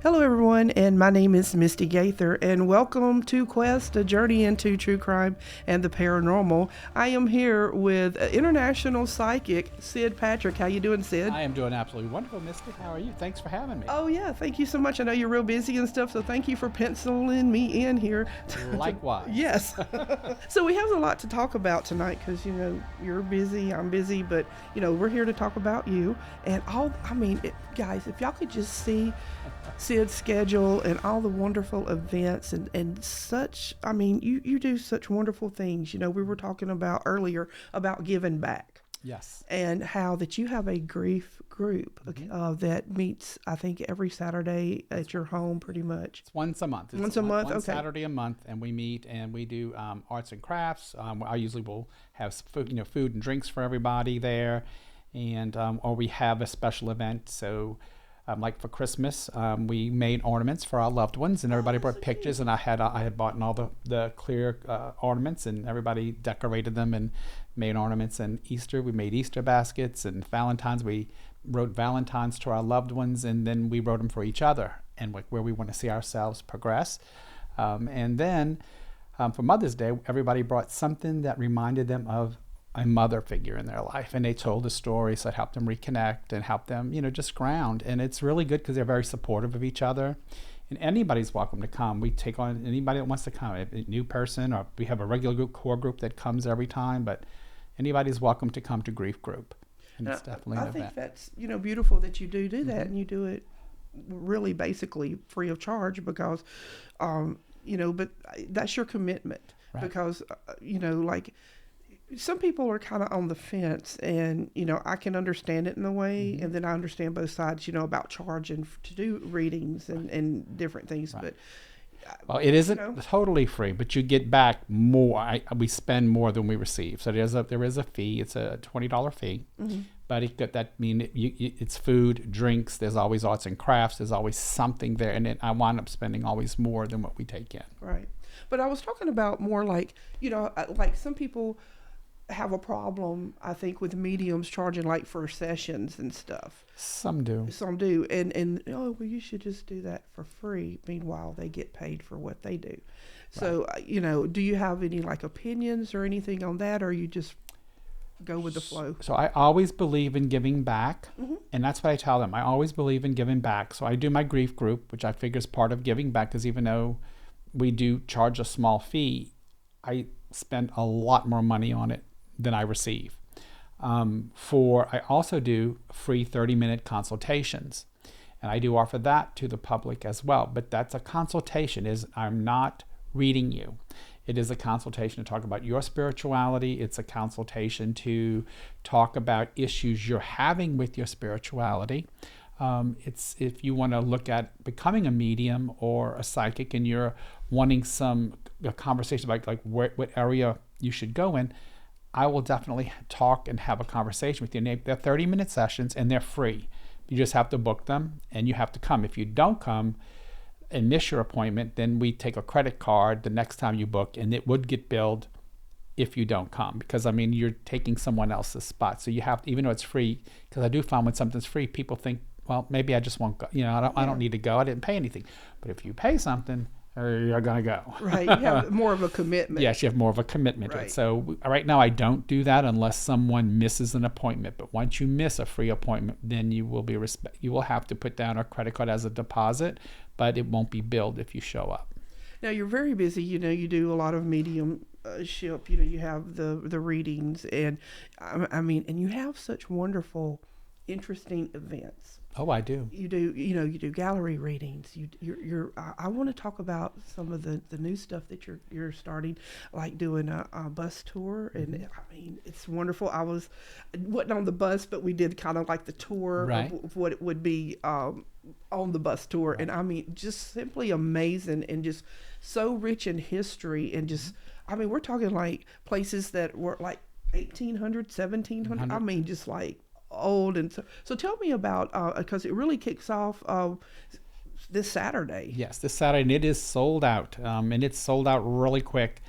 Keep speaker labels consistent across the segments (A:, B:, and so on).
A: Hello, everyone, and my name is Misti Gaither, and welcome to Quest, a journey into true crime and the paranormal. I am here with international psychic Sid Patrick. How you doing, Sid?
B: I am doing absolutely wonderful, Misty. How are you? Thanks for having me.
A: Oh yeah, thank you so much. I know you're real busy and stuff, so thank you for penciling me in here.
B: Likewise.
A: Yes. So we have a lot to talk about tonight because you're busy, I'm busy, but we're here to talk about you and all. Guys, if y'all could just see Sid's schedule and all the wonderful events and such. I mean, you do such wonderful things. We were talking about earlier about giving back.
B: Yes.
A: And how that you have a grief group that meets, I think, every Saturday at your home, pretty much.
B: It's once a month.
A: Once a month,
B: one
A: okay.
B: Saturday a month, and we meet and we do arts and crafts. I usually will have food, food and drinks for everybody there, and or we have a special event. So, like for Christmas, we made ornaments for our loved ones, and everybody brought pictures. And I had bought all the clear ornaments, and everybody decorated them and made ornaments. And Easter, we made Easter baskets, and Valentine's, we wrote Valentines to our loved ones, and then we wrote them for each other and where we want to see ourselves progress. And then for Mother's Day, everybody brought something that reminded them of a mother figure in their life, and they told a story, so it helped them reconnect and help them, just ground. And it's really good because they're very supportive of each other. And anybody's welcome to come. We take on anybody that wants to come, a new person, or we have a regular core group that comes every time, but anybody's welcome to come to Grief Group. And it's definitely an event.
A: I think that's beautiful that you do that, and you do it really basically free of charge because, but that's your commitment. Right. Because like some people are kind of on the fence, and I can understand it in a way, and then I understand both sides, about charging to do readings and different things. Right. But
B: well, it isn't totally free, but you get back more. We spend more than we receive, so there is a fee. It's a $20 fee, but it's food, drinks. There's always arts and crafts. There's always something there, and I wind up spending always more than what we take in.
A: Right, but I was talking about more like like some people have a problem, I think, with mediums charging like for sessions and stuff.
B: Some do.
A: And you should just do that for free. Meanwhile, they get paid for what they do. Right. So, do you have any like opinions or anything on that, or you just go with the flow?
B: So I always believe in giving back, and that's what I tell them. I always believe in giving back. So I do my grief group, which I figure is part of giving back, because even though we do charge a small fee, I spend a lot more money on it than I receive. I also do free 30-minute consultations, and I do offer that to the public as well. But that's a consultation. I'm not reading you. It is a consultation to talk about your spirituality. It's a consultation to talk about issues you're having with your spirituality. It's if you want to look at becoming a medium or a psychic, and you're wanting a conversation about like what area you should go in, I will definitely talk and have a conversation with you. They're 30-minute sessions, and they're free. You just have to book them, and you have to come. If you don't come and miss your appointment, then we take a credit card the next time you book, and it would get billed if you don't come, because you're taking someone else's spot. So you have to, even though it's free, because I do find when something's free, people think, well, maybe I just won't go. I don't need to go. I didn't pay anything. But if you pay something, you're going to go.
A: Right. You have more of a commitment.
B: Yes, you have more of a commitment to
A: Right.
B: it. So right now I don't do that unless someone misses an appointment. But once you miss a free appointment, then you will you will have to put down a credit card as a deposit, but it won't be billed if you show up.
A: Now you're very busy. You do a lot of mediumship. You have the readings, and and you have such wonderful, interesting events.
B: Oh, I do.
A: You do gallery readings. I want to talk about some of the new stuff that you're starting, like doing a bus tour, and it's wonderful. I wasn't on the bus, but we did kind of like the tour of what it would be on the bus tour, right. And just simply amazing, and just so rich in history, and just we're talking like places that were like 1800, 1700. Just like old. And so tell me about because it really kicks off this Saturday.
B: Yes, this Saturday, and it is sold out, and it's sold out really quick.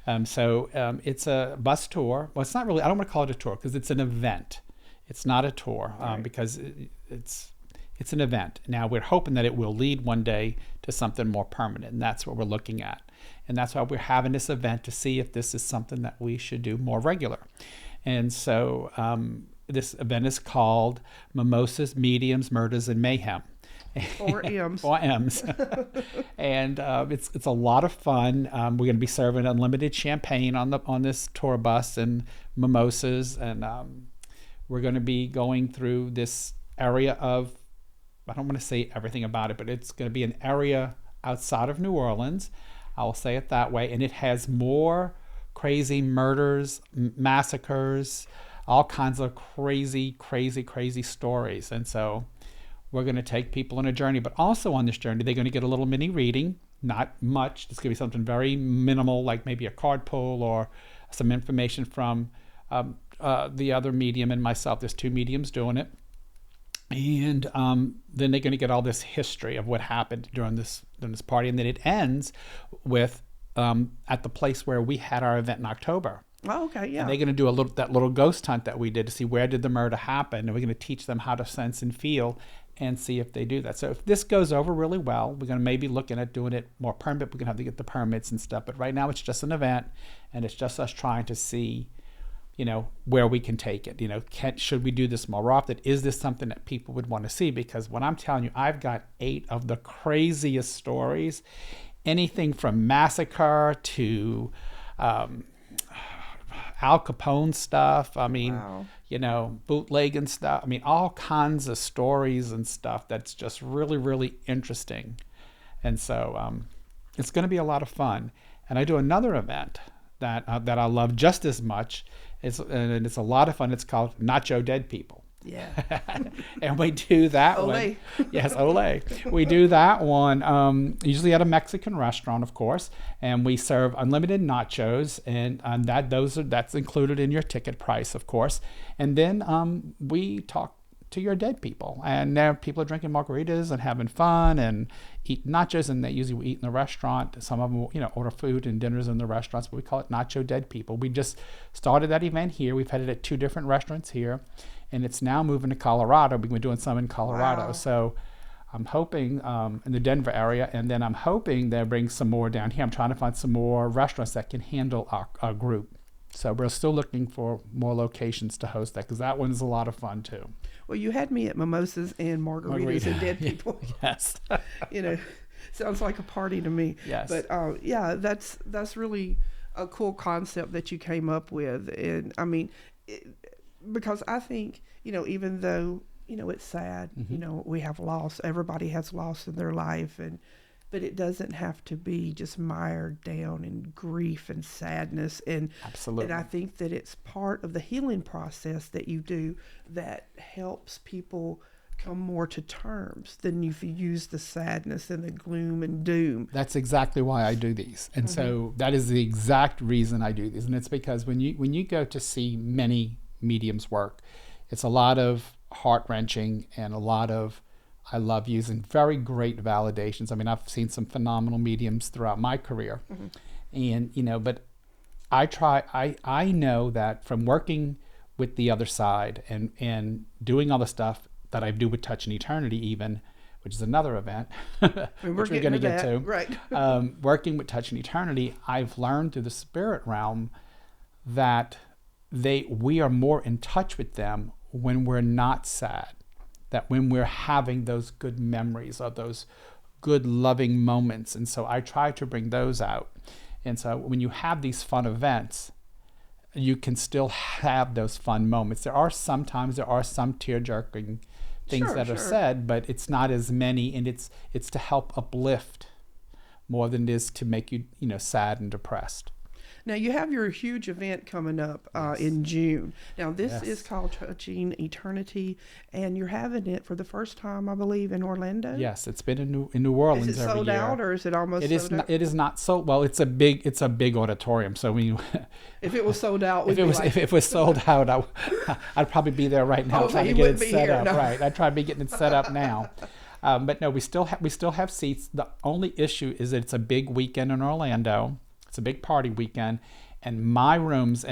B: It's a bus tour. Well, it's not really. I don't want to call it a tour because it's an event. It's not a tour
A: Right.
B: because it's an event. Now we're hoping that it will lead one day to something more permanent, and that's what we're looking at. And that's why we're having this event to see if this is something that we should do more regular. And so this event is called Mimosas, Mediums, Murders, and Mayhem.
A: 4 M's.
B: 4 M's. And it's a lot of fun. We're going to be serving unlimited champagne on this tour bus and mimosas, and we're going to be going through this area of, I don't want to say everything about it, but it's going to be an area outside of New Orleans. I'll say it that way. And it has more crazy murders, massacres, all kinds of crazy stories. And so we're going to take people on a journey, but also on this journey, they're going to get a little mini reading, not much. It's going to be something very minimal, like maybe a card pull or some information from the other medium and myself. There's 2 mediums doing it. And then they're going to get all this history of what happened during this party. And then it ends with at the place where we had our event in October.
A: Oh, okay, yeah.
B: And they're going to do that little ghost hunt that we did to see where did the murder happen. And we're going to teach them how to sense and feel and see if they do that. So if this goes over really well, we're going to maybe looking at doing it more permanent. We're going to have to get the permits and stuff. But right now it's just an event, and it's just us trying to see, where we can take it. Should we do this more often? Is this something that people would want to see? Because when I'm telling you, I've got 8 of the craziest stories, anything from massacre to Al Capone stuff. I mean,
A: wow.
B: Bootlegging stuff. I mean, all kinds of stories and stuff that's just really, really interesting. And so it's going to be a lot of fun. And I do another event that I love just as much. It's a lot of fun. It's called Nacho Dead People.
A: Yeah.
B: And we do that
A: Olé.
B: one. Yes, ole. We do that one usually at a Mexican restaurant, of course, and we serve unlimited nachos, and that's included in your ticket price, of course. And then we talk to your dead people, and there people are drinking margaritas and having fun and eat nachos, and they usually eat in the restaurant. Some of them, order food and dinners in the restaurants, but we call it Nacho Dead People. We just started that event here. We've had it at 2 different restaurants here, and it's now moving to Colorado. We've been doing some in Colorado.
A: Wow.
B: So I'm hoping in the Denver area, and then I'm hoping they'll bring some more down here. I'm trying to find some more restaurants that can handle our group. So we're still looking for more locations to host that, because that one's a lot of fun too.
A: Well, you had me at mimosas and margaritas and dead people.
B: Yes.
A: Sounds like a party to me.
B: Yes.
A: But that's really a cool concept that you came up with. And I mean, because I think, even though, it's sad,
B: Mm-hmm.
A: we have loss, everybody has loss in their life, but it doesn't have to be just mired down in grief and sadness. And
B: Absolutely.
A: And I think that it's part of the healing process that you do that helps people come more to terms than if you use the sadness and the gloom and doom.
B: That's exactly why I do these. And so that is the exact reason I do these. And it's because when you go to see many mediums work, it's a lot of heart-wrenching and a lot of I love using very great validations. I mean, I've seen some phenomenal mediums throughout my career. And, but I know that from working with the other side and doing all the stuff that I do with Touch and Eternity even, which is another event, which we're going to get to.
A: Right.
B: Working with Touch and Eternity, I've learned through the spirit realm that we are more in touch with them when we're not sad. That when we're having those good memories or those good loving moments. And so I try to bring those out. And so when you have these fun events, you can still have those fun moments. There are some tear-jerking things that are said, but it's not as many, and it's to help uplift more than it is to make you, sad and depressed.
A: Now, you have your huge event coming up in June. Now, this is called Touching Eternity, and you're having it for the first time, I believe, in Orlando?
B: Yes, it's been in New Orleans every year.
A: Is it sold out, or is it almost sold out?
B: It is not sold. Well, it's a big auditorium, so
A: if it was sold out,
B: if it was sold out, I'd probably be there right now trying to get it set up. No. Right, I'd try to be getting it set up now. But no, we still have seats. The only issue is that it's a big weekend in Orlando. It's a big party weekend, and my rooms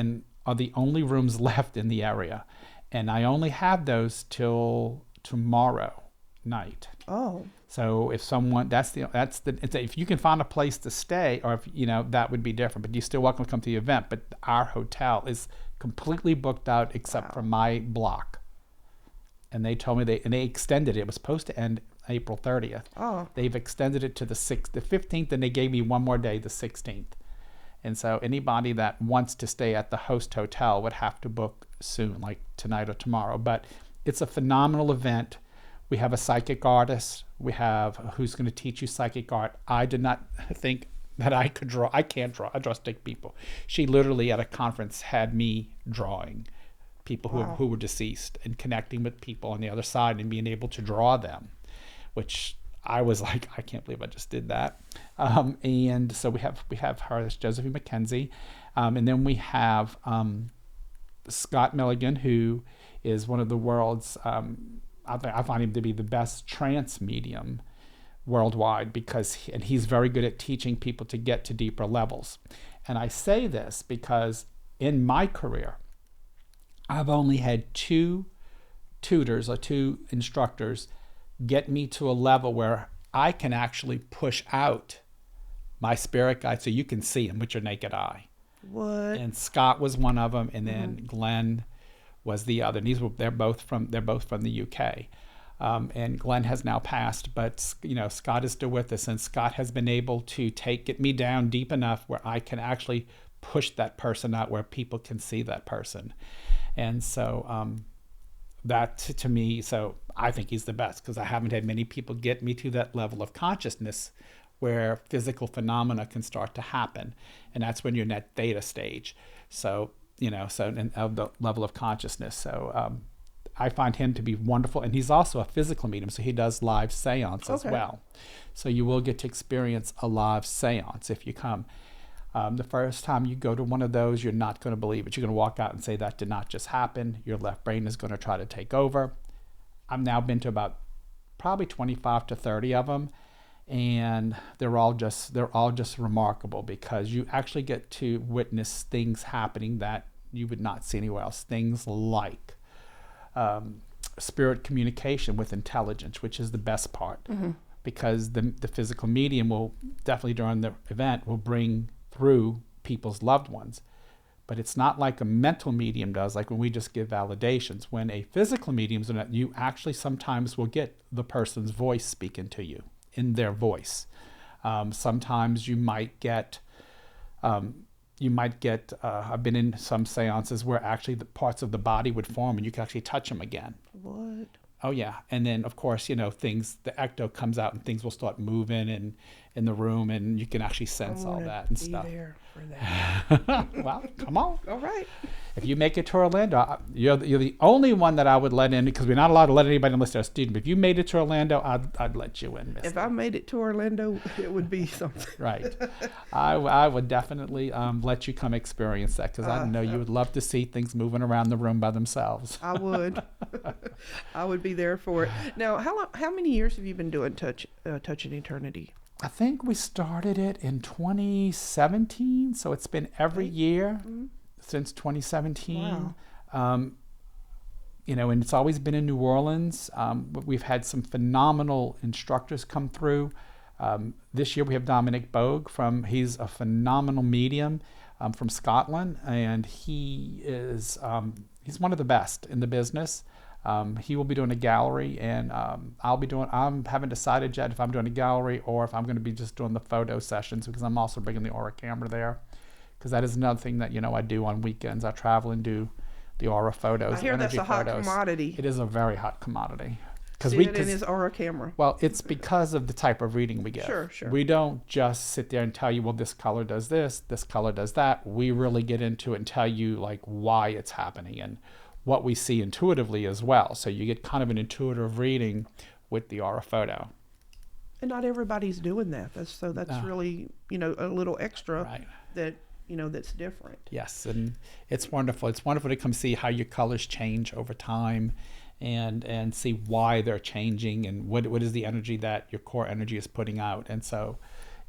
B: are the only rooms left in the area, and I only have those till tomorrow night.
A: Oh.
B: So if someone, if you can find a place to stay, or if that would be different. But you're still welcome to come to the event. But our hotel is completely booked out except for my block. And they told me they extended it. It was supposed to end April 30th.
A: Oh.
B: They've extended it to the 15th, and they gave me one more day, the 16th. And so anybody that wants to stay at the host hotel would have to book soon, like tonight or tomorrow. But it's a phenomenal event. We have a psychic artist. We have who's going to teach you psychic art. I did not think that I could draw. I can't draw. I draw stick people. She literally at a conference had me drawing people who were deceased and connecting with people on the other side and being able to draw them, which I was like, I can't believe I just did that. And so we have her, that's Josephine McKenzie, and then we have Scott Milligan, who is one of the world's I find him to be the best trance medium worldwide because he's very good at teaching people to get to deeper levels. And I say this because in my career, I've only had 2 tutors or 2 instructors get me to a level where I can actually push out my spirit guide so you can see him with your naked eye.
A: What?
B: And Scott was one of them, and then Glenn was the other. And they're both from the UK. And Glenn has now passed, but Scott is still with us, and Scott has been able to get me down deep enough where I can actually push that person out where people can see that person. And so that to me, so I think he's the best because I haven't had many people get me to that level of consciousness where physical phenomena can start to happen. And that's when you're in that theta stage. So of the level of consciousness. So I find him to be wonderful. And he's also a physical medium, so he does live seance as well. So you will get to experience a live seance if you come. The first time you go to one of those, you're not going to believe it. You're going to walk out and say, that did not just happen. Your left brain is going to try to take over. I've now been to about probably 25 to 30 of them. And they're all just remarkable because you actually get to witness things happening that you would not see anywhere else. Things like spirit communication with intelligence, which is the best part, because the physical medium will definitely during the event will bring through people's loved ones. But it's not like a mental medium does, like when we just give validations. When a physical medium is in it, you actually sometimes will get the person's voice speaking to you in their voice. Sometimes you might get, I've been in some seances where actually the parts of the body would form and you can actually touch them again.
A: What?
B: Oh yeah. And then of course, the ecto comes out and things will start moving in the room and you can actually sense all that and stuff.
A: There for that.
B: Well, come on.
A: All right.
B: If you make it to Orlando, you're the only one that I would let in because we're not allowed to let anybody unless they're a student. But if you made it to Orlando, I'd let you in, Miss.
A: If I made it to Orlando, it would be something.
B: Right. I would definitely let you come experience that because I know you would love to see things moving around the room by themselves.
A: I would. I would be there for it. Now, how many years have you been doing Touch in Eternity?
B: I think we started it in 2017, so it's been every year since 2017.
A: Wow.
B: And it's always been in New Orleans. But we've had some phenomenal instructors come through. This year we have Dominic Bogue he's a phenomenal medium from Scotland, and he's one of the best in the business. He will be doing a gallery, and I haven't decided yet if I'm doing a gallery or if I'm going to be just doing the photo sessions because I'm also bringing the aura camera there because that is another thing that I do on weekends. I travel and do the aura photos.
A: I hear that's a hot commodity.
B: It is a very hot commodity.
A: Sid and his aura camera.
B: Well, it's because of the type of reading we give.
A: Sure.
B: We don't just sit there and tell you, well, this color does this color does that. We really get into it and tell you like why it's happening and what we see intuitively as well. So you get kind of an intuitive reading with the aura photo. And
A: not everybody's doing that. That's really, a little extra
B: right.
A: that, that's different.
B: Yes, and it's wonderful. It's wonderful to come see how your colors change over time and see why they're changing and what is the energy that your core energy is putting out. And so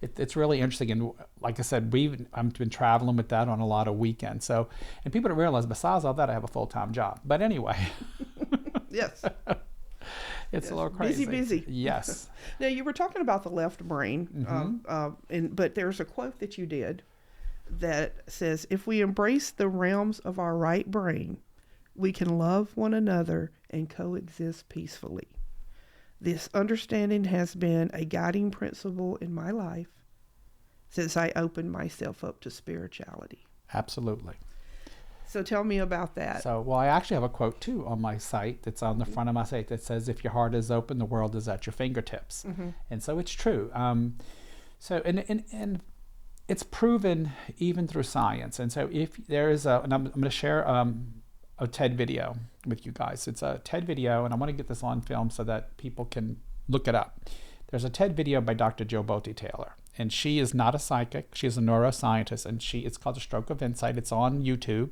B: it's really interesting. And like I said, I've been traveling with that on a lot of weekends. So, and people don't realize besides all that, I have a full-time job. But anyway,
A: Yes.
B: it's
A: Yes.
B: a little crazy.
A: Busy.
B: Yes.
A: Now, you were talking about the left brain, but there's a quote that you did that says, if we embrace the realms of our right brain, we can love one another and coexist peacefully. This understanding has been a guiding principle in my life since I opened myself up to spirituality.
B: Absolutely.
A: So tell me about that.
B: So, well, I actually have a quote too on my site that's on the front of my site that says, if your heart is open, the world is at your fingertips. And so it's true. And it's proven even through science. And so if there is and I'm going to share a TED video with you guys. It's a TED video, and I want to get this on film so that people can look it up. There's a TED video by Dr. Jo Bolte-Taylor, and she is not a psychic. She's a neuroscientist, and it's called A Stroke of Insight. It's on YouTube,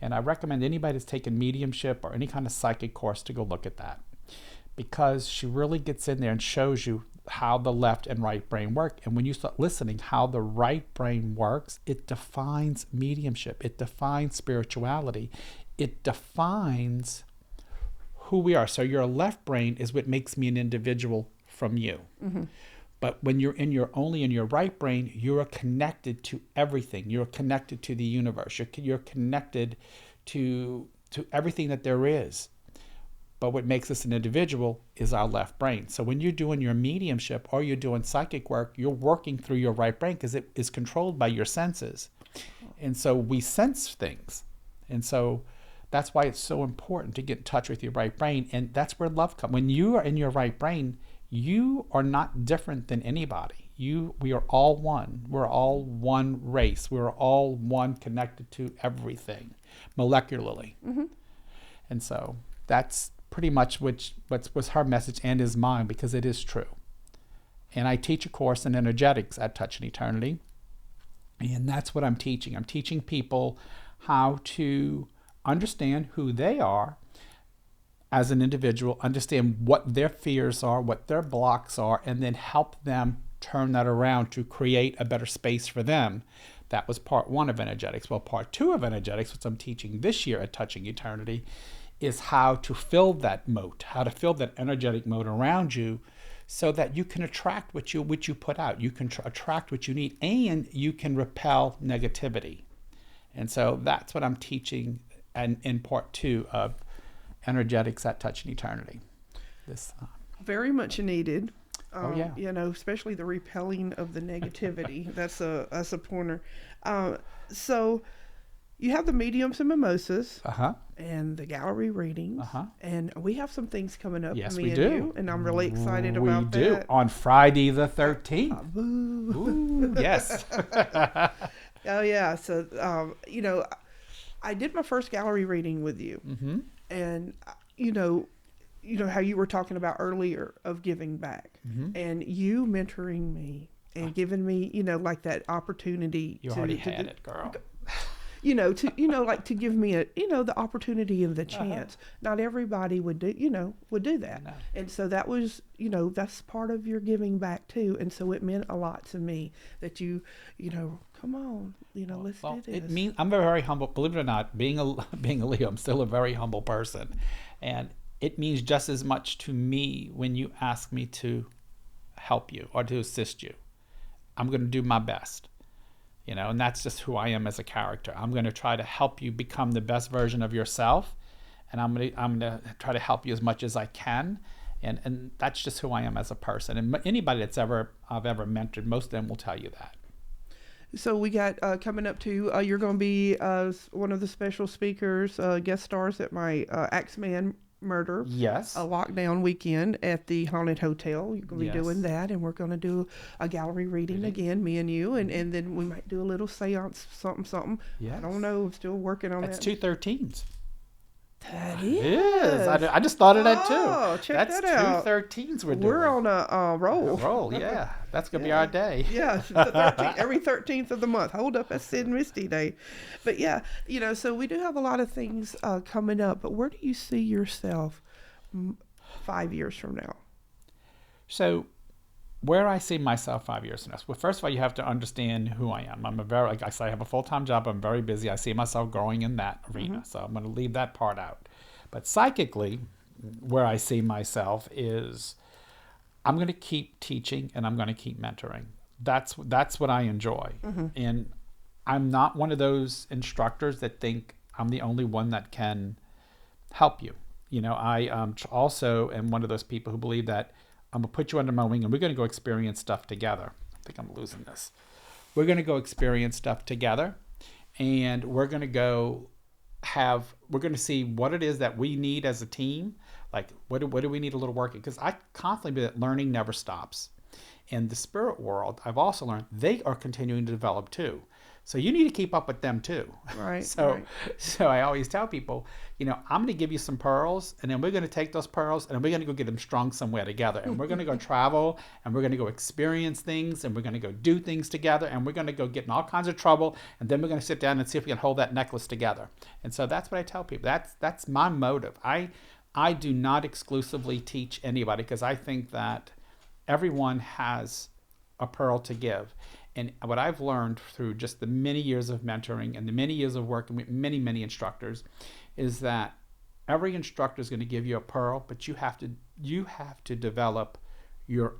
B: and I recommend anybody that's taken mediumship or any kind of psychic course to go look at that, because she really gets in there and shows you how the left and right brain work. And when you start listening how the right brain works, it defines mediumship. It defines spirituality. It defines who we are. So your left brain is what makes me an individual from you. But when you're only in your right brain, you're connected to everything. You're connected to the universe. You're connected to everything that there is. But what makes us an individual is our left brain. So when you're doing your mediumship or you're doing psychic work, you're working through your right brain because it is controlled by your senses. And so we sense things. And so that's why it's so important to get in touch with your right brain. And that's where love comes. When you are in your right brain, you are not different than anybody. We are all one. We're all one race. We're all one, connected to everything molecularly. And so that's pretty much what was her message and is mine, because it is true. And I teach a course in energetics at Touch in Eternity. And that's what I'm teaching. I'm teaching people how to understand who they are as an individual, understand what their fears are, what their blocks are, and then help them turn that around to create a better space for them. That was part one of energetics. Well, part two of energetics, which I'm teaching this year at Touching Eternity, is how to fill that moat, how to fill that energetic moat around you so that you can attract what you put out. You can attract what you need, and you can repel negativity. And so that's what I'm teaching in part two of energetics at Touch in Eternity.
A: Very much needed.
B: Yeah.
A: Especially the repelling of the negativity. That's a pointer. So you have the mediums and mimosas, and the gallery readings, and we have some things coming up.
B: Yes,
A: me
B: we
A: and
B: do.
A: You, and I'm really excited about that.
B: We do on Friday the 13th. Ooh, yes.
A: Oh yeah. So I did my first gallery reading with you, and you know how you were talking about earlier of giving back, and you mentoring me and giving me like that opportunity.
B: You already had it, girl.
A: To give me the opportunity and the chance. Not everybody would do that. No. And so that was, that's part of your giving back too. And so it meant a lot to me that you come on, let's do this.
B: It means I'm very humble. Believe it or not, being a Leo, I'm still a very humble person. And it means just as much to me when you ask me to help you or to assist you. I'm going to do my best. And that's just who I am as a character. I'm going to try to help you become the best version of yourself, and I'm going to try to help you as much as I can, and that's just who I am as a person. And anybody I've ever mentored, most of them will tell you that.
A: So we got coming up to you're going to be one of the special speakers, guest stars at my Axeman murder.
B: Yes.
A: A lockdown weekend at the Haunted Hotel. You're going to be
B: Yes.
A: doing that, and we're going to do a gallery reading again, me and you, and then we might do a little seance, something.
B: Yes.
A: I don't know. I'm still working on
B: That's
A: that.
B: 213s.
A: That
B: It
A: is.
B: is. I just thought of that too.
A: Oh, check
B: That's
A: that out.
B: 213s we're doing.
A: We're on a roll.
B: Roll, yeah. That's going to be our day.
A: Yeah, the 13th, every 13th of the month. Hold up, that's Sid and Misty Day. But yeah, so we do have a lot of things coming up. But where do you see yourself 5 years from now?
B: So where I see myself 5 years from now. Well, first of all, you have to understand who I am. I'm a very, like I say, I have a full-time job. I'm very busy. I see myself growing in that arena. So I'm going to leave that part out. But psychically, where I see myself is I'm going to keep teaching and I'm going to keep mentoring. That's what I enjoy. And I'm not one of those instructors that think I'm the only one that can help you. You know, I also am one of those people who believe that I'm going to put you under my wing and we're going to go experience stuff together. I think I'm losing this. We're going to go experience stuff together, and we're going to see what it is that we need as a team. Like, what do we need a little work? Because I constantly believe that learning never stops. In the spirit world, I've also learned they are continuing to develop too. So you need to keep up with them too.
A: Right.
B: So
A: right.
B: so I always tell people, you know, I'm going to give you some pearls, and then we're going to take those pearls and we're going to go get them strung somewhere together. And we're going to go travel, and we're going to go experience things, and we're going to go do things together, and we're going to go get in all kinds of trouble, and then we're going to sit down and see if we can hold that necklace together. And so that's what I tell people. That's my motive. I do not exclusively teach anybody, because I think that everyone has a pearl to give. And what I've learned through just the many years of mentoring and the many years of working with many, many instructors is that every instructor is going to give you a pearl, but you have to develop your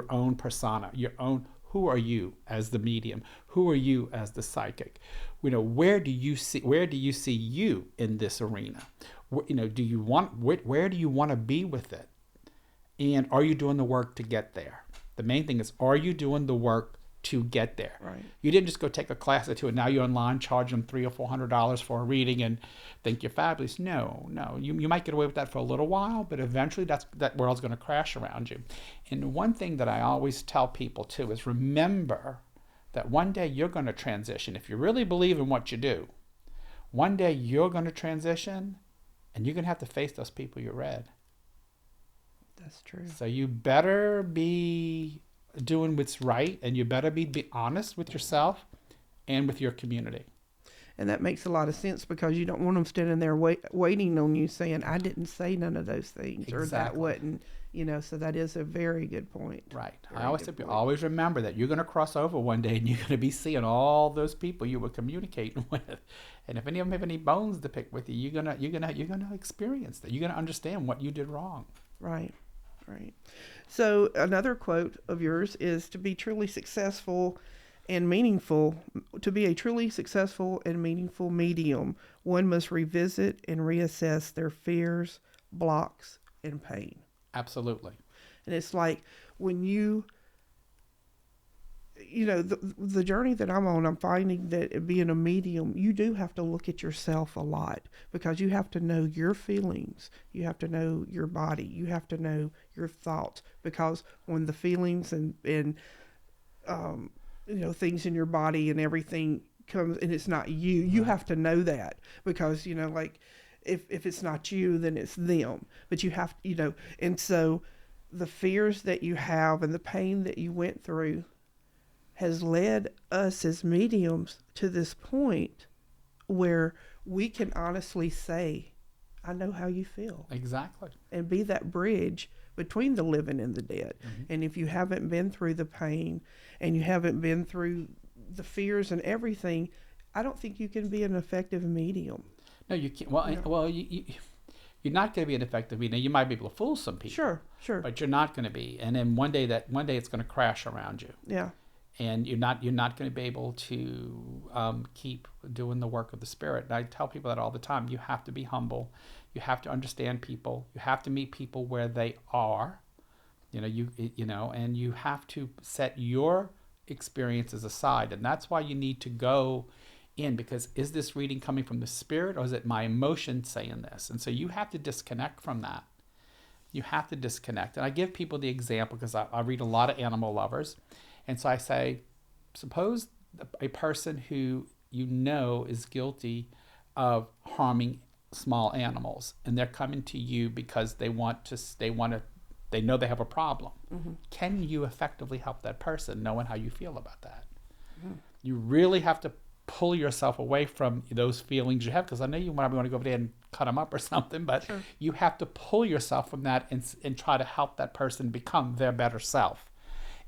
B: own persona, your own. Who are you as the medium? Who are you as the psychic? You know, where do you see you in this arena? You know, where do you want to be with it? And are you doing the work to get there? The main thing is, are you doing the work to get there?
A: Right.
B: You didn't just go take a class or two and now you're online, charge them $300 or $400 for a reading and think you're fabulous. No. You might get away with that for a little while, but eventually that world's going to crash around you. And one thing that I always tell people too is remember that one day you're going to transition. If you really believe in what you do, one day you're going to transition and you're going to have to face those people you read.
A: That's true.
B: So you better be doing what's right, and you better be honest with yourself and with your community.
A: And that makes a lot of sense, because you don't want them standing there waiting on you saying, I didn't say none of those things, or that wasn't, you know, so that is a very good point.
B: Right. I always say, always remember that you're going to cross over one day and you're going to be seeing all those people you were communicating with. And if any of them have any bones to pick with you, you're going to experience that. You're going to understand what you did wrong.
A: Right. Right. So another quote of yours is to be a truly successful and meaningful medium, one must revisit and reassess their fears, blocks, and pain.
B: Absolutely.
A: And it's like when you know, the journey that I'm on, I'm finding that being a medium, you do have to look at yourself a lot, because you have to know your feelings. You have to know your body. You have to know your thoughts, because when the feelings and you know, things in your body and everything comes and it's not you, you have to know that, because, you know, like if it's not you, then it's them. But you have, you know, and so the fears that you have and the pain that you went through has led us as mediums to this point where we can honestly say, I know how you feel.
B: Exactly.
A: And be that bridge between the living and the dead.
B: Mm-hmm.
A: And if you haven't been through the pain and you haven't been through the fears and everything, I don't think you can be an effective medium.
B: No, you can't. Well, you're not going to be an effective medium. You might be able to fool some people.
A: Sure.
B: But you're not going to be. And then one day it's going to crash around you.
A: Yeah.
B: And you're not going to be able to keep doing the work of the spirit. And I tell people that all the time. You have to be humble. You have to understand people. You have to meet people where they are. You know, and you have to set your experiences aside. And that's why you need to go in, because is this reading coming from the spirit, or is it my emotion saying this? And so you have to disconnect from that. You have to disconnect. And I give people the example because I read a lot of animal lovers. And so I say, suppose a person who you know is guilty of harming small animals, and they're coming to you because they know they have a problem. Mm-hmm. Can you effectively help that person, knowing how you feel about that? Mm-hmm. You really have to pull yourself away from those feelings you have, because I know you want to go over there and cut them up or something, but sure, you have to pull yourself from that and try to help that person become their better self.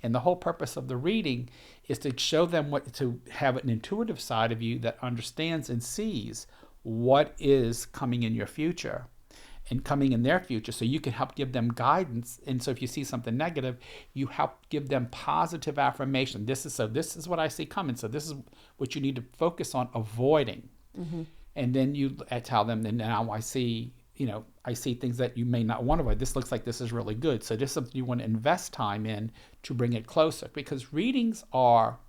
B: And the whole purpose of the reading is to show them to have an intuitive side of you that understands and sees what is coming in your future and coming in their future, so you can help give them guidance. And so if you see something negative, you help give them positive affirmation. This is what I see coming, so this is what you need to focus on avoiding. And then you tell them, and now I see things that you may not want to avoid. This looks like this is really good, so this is something you want to invest time in to bring it closer. Because readings are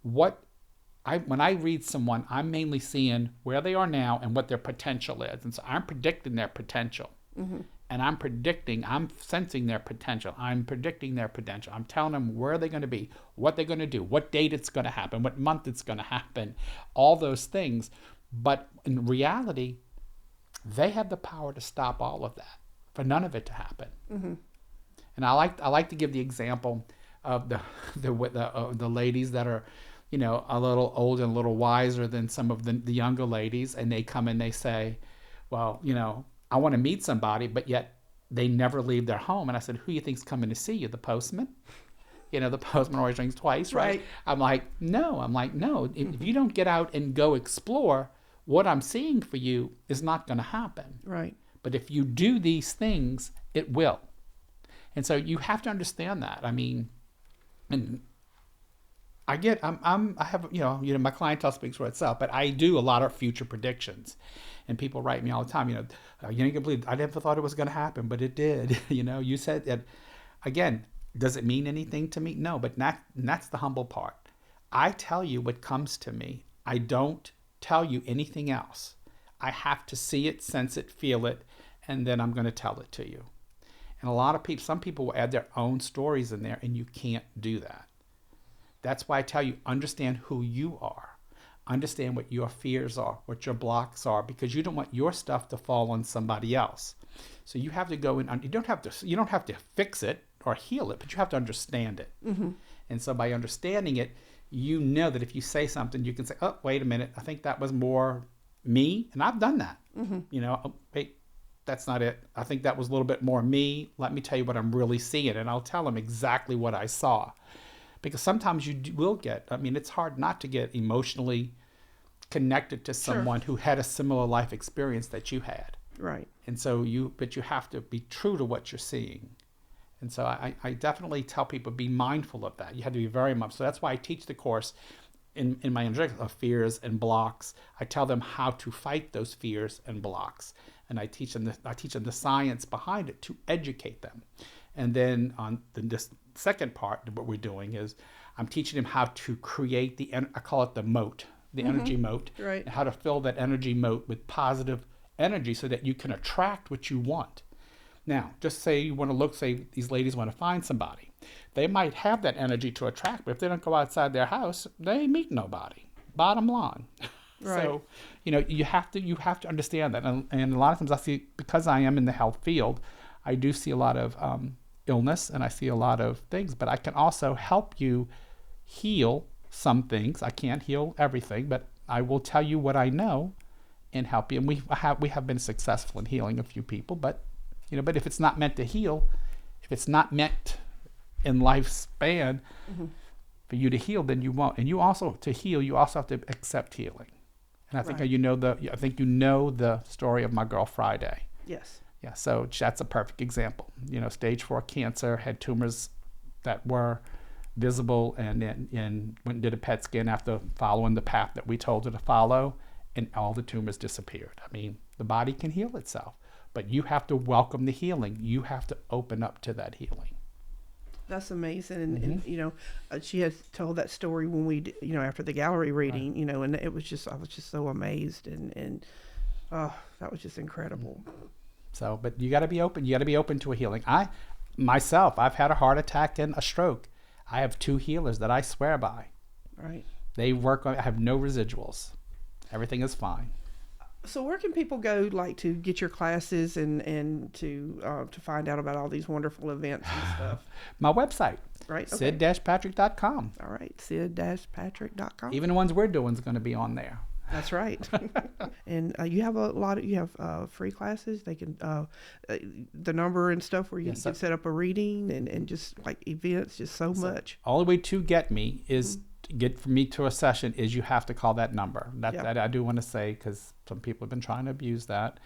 B: when I read someone, I'm mainly seeing where they are now and what their potential is. And so I'm predicting their potential. And I'm sensing their potential. I'm predicting their potential. I'm telling them where they're going to be, what they're going to do, what date it's going to happen, what month it's going to happen, all those things. But in reality, they have the power to stop all of that, for none of it to happen. And I like to give the example of the ladies that are, a little older and a little wiser than some of the younger ladies, and they come and they say, well, I want to meet somebody, but yet they never leave their home. And I said, who do you think's coming to see you? The postman? The postman always rings twice, right? I'm like, no. If you don't get out and go explore, what I'm seeing for you is not going to happen.
A: Right.
B: But if you do these things, it will. And so you have to understand that. I mean, and I have my clientele speaks for itself, but I do a lot of future predictions, and people write me all the time. You can believe I never thought it was going to happen, but it did. You said that. Again, does it mean anything to me? No, but that's the humble part. I tell you what comes to me. I don't tell you anything else. I have to see it, sense it, feel it, and then I'm going to tell it to you. And some people will add their own stories in there, and you can't do that. That's why I tell you, understand who you are. Understand what your fears are, what your blocks are, because you don't want your stuff to fall on somebody else. So you have to go in. You don't have to fix it or heal it, but you have to understand it. And so by understanding it, that if you say something, you can say, oh, wait a minute, I think that was more me. And I've done that. Oh, wait, that's not it. I think that was a little bit more me. Let me tell you what I'm really seeing. And I'll tell them exactly what I saw. Because sometimes you will it's hard not to get emotionally connected to someone who had a similar life experience that you had.
A: Right.
B: And so you have to be true to what you're seeing. And so I definitely tell people, be mindful of that. You have to be very much. So that's why I teach the course in my introduction of fears and blocks. I tell them how to fight those fears and blocks. And I teach them the science behind it to educate them. And then on this second part of what we're doing is I'm teaching them how to create I call it the moat, the energy moat,
A: right.
B: And how to fill that energy moat with positive energy so that you can attract what you want. Now, just say you want to say these ladies want to find somebody. They might have that energy to attract, but if they don't go outside their house, they meet nobody. Bottom line.
A: Right.
B: So, you have to understand that. And a lot of times I see, because I am in the health field, I do see a lot of illness and I see a lot of things, but I can also help you heal some things. I can't heal everything, but I will tell you what I know and help you. And we have been successful in healing a few people, but if it's not meant to heal, if it's not meant in lifespan for you to heal, then you won't. And you also, to heal, you also have to accept healing. And I think
A: Right.
B: you know the story of my girl Friday.
A: Yes.
B: Yeah, so that's a perfect example. Stage 4 cancer, had tumors that were visible, and went and did a PET scan after following the path that we told her to follow, and all the tumors disappeared. I mean, the body can heal itself, but you have to welcome the healing. You have to open up to that healing.
A: That's amazing. And she had told that story when we, after the gallery reading,
B: Right.
A: And I was just so amazed, and that was just incredible.
B: So, but you got to be open. You got to be open to a healing. I've had a heart attack and a stroke. I have 2 healers that I swear by.
A: Right.
B: They work on. I have no residuals. Everything is fine.
A: So where can people go, to get your classes and to find out about all these wonderful events and stuff?
B: My website,
A: Right. Okay.
B: sid-patrick.com.
A: All right. Sid-patrick.com.
B: Even the ones we're doing is going to be on there.
A: That's right. And you have free classes. They can, the number and stuff where you
B: Yes,
A: can set up a reading and just like events, just so much.
B: All the way to get me is to get from me to a session is you have to call that number. That I do want to say, because some people have been trying to abuse that.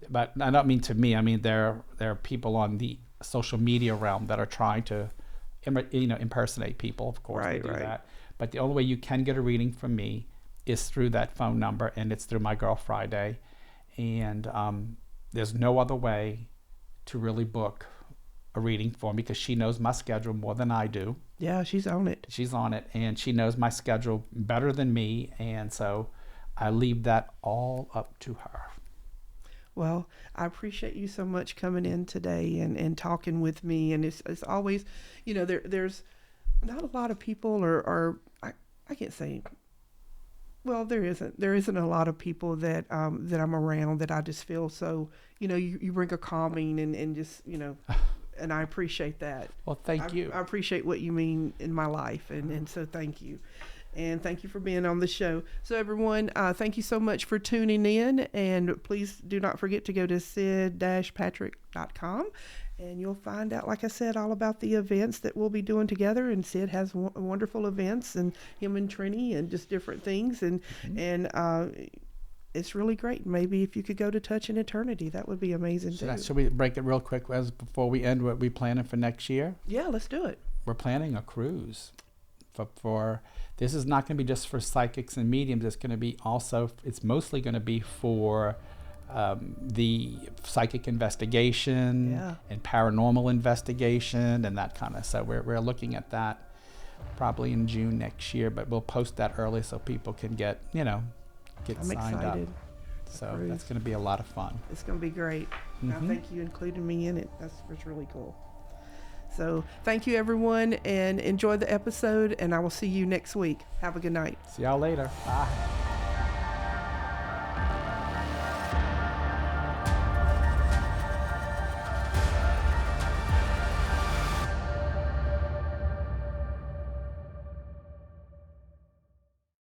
B: But I don't mean to me. I mean there are people on the social media realm that are trying to impersonate people. Of course, they do that. But the only way you can get a reading from me is through that phone number, and it's through My Girl Friday. And there's no other way to really book a reading for me, because she knows my schedule more than I do.
A: Yeah, she's on it.
B: She's on it, and she knows my schedule better than me, and so I leave that all up to her.
A: Well, I appreciate you so much coming in today and talking with me. And it's always, there's not a lot of people, or I can't say. Well, there isn't a lot of people that I'm around that I just feel so, you bring a calming and just, and I appreciate that.
B: Well, thank you.
A: I appreciate what you mean in my life. And so thank you. And thank you for being on the show. So everyone, thank you so much for tuning in. And please do not forget to go to sid-patrick.com. And you'll find out, like I said, all about the events that we'll be doing together. And Sid has wonderful events, and him and Trini, and just different things. And it's really great. Maybe if you could go to Touch in Eternity, that would be amazing too.
B: Should we break it real quick before we end? What we planning for next year?
A: Yeah, let's do it.
B: We're planning a cruise. For this is not going to be just for psychics and mediums. It's going to be also. It's mostly going to be for the psychic investigation and paranormal investigation and that kind of stuff. We're looking at that probably in June next year, but we'll post that early so people can get
A: I'm
B: signed
A: excited.
B: up. So that's going to be a lot of fun.
A: It's going to be great. I thank you including me in it. That's really cool. So thank you, everyone, and enjoy the episode, and I will see you next week. Have a good night.
B: See y'all later. Bye.